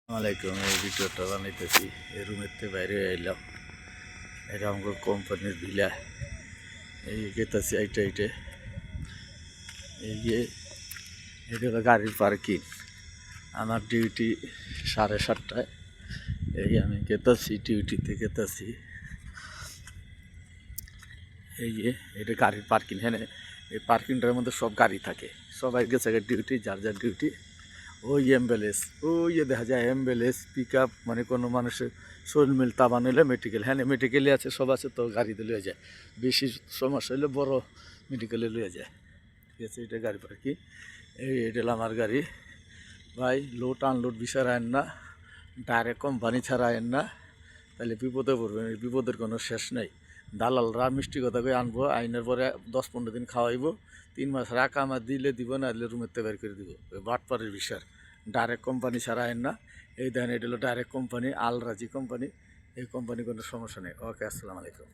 আসসালামাইকুম। এই ভিডিওটা বানাইতেছি এই রুমের থেকে বাইরে আইলাম। এটা আমার কোম্পানির ভিলা। এই গেতাছি আইটে আইটে এই যে এটা হলো গাড়ির পার্কিং। আমার ডিউটি 7:30টায়। এই আমি গেতাছি ডিউটিতে গেতাছি। এই যে এটা গাড়ির পার্কিং। হ্যাঁ, এই পার্কিংটার মধ্যে সব গাড়ি থাকে, সবাই গেছে ডিউটি, যার যার ডিউটি। ওই অ্যাম্বুলেন্স, ওই দেখা যায় অ্যাম্বুলেন্স, পিক আপ, মানে কোনো মানুষের শরীর মিল তাবান হইলে মেডিকেল, হ্যাঁ মেডিকেলে আছে, সব আছে, তো গাড়িতে লয়ে যায়। বেশি সমস্যা হইলে বড় মেডিকেলে লয়ে যায়। ঠিক আছে, এটা গাড়ি পার্কিং। এটা হলো আমার গাড়ি। ভাই লোড আনলোড বিষয় আয়েন না, ডাইরেক্ট কোম্পানি ছাড়া আয়েন না, তাহলে বিপদে পড়বেন। এই বিপদের কোনো শেষ নেই। দালালরা মিষ্টি কথা কই আনবো, আইনের পরে 10-15 দিন খাওয়াইব, 3 মাস রাখা আমার দিলে দিব, না দিলে রুমের থেকে বের করে দিব। ওই বাটপাড়ের বিষয়। ডাইরেক্ট কোম্পানি ছাড়া আইন না। এই দেখেন, এটা হলো ডাইরেক্ট কোম্পানি, আল রাজি কোম্পানি। এই কোম্পানি কোনো সমস্যা নেই। ওকে, আসসালামু আলাইকুম।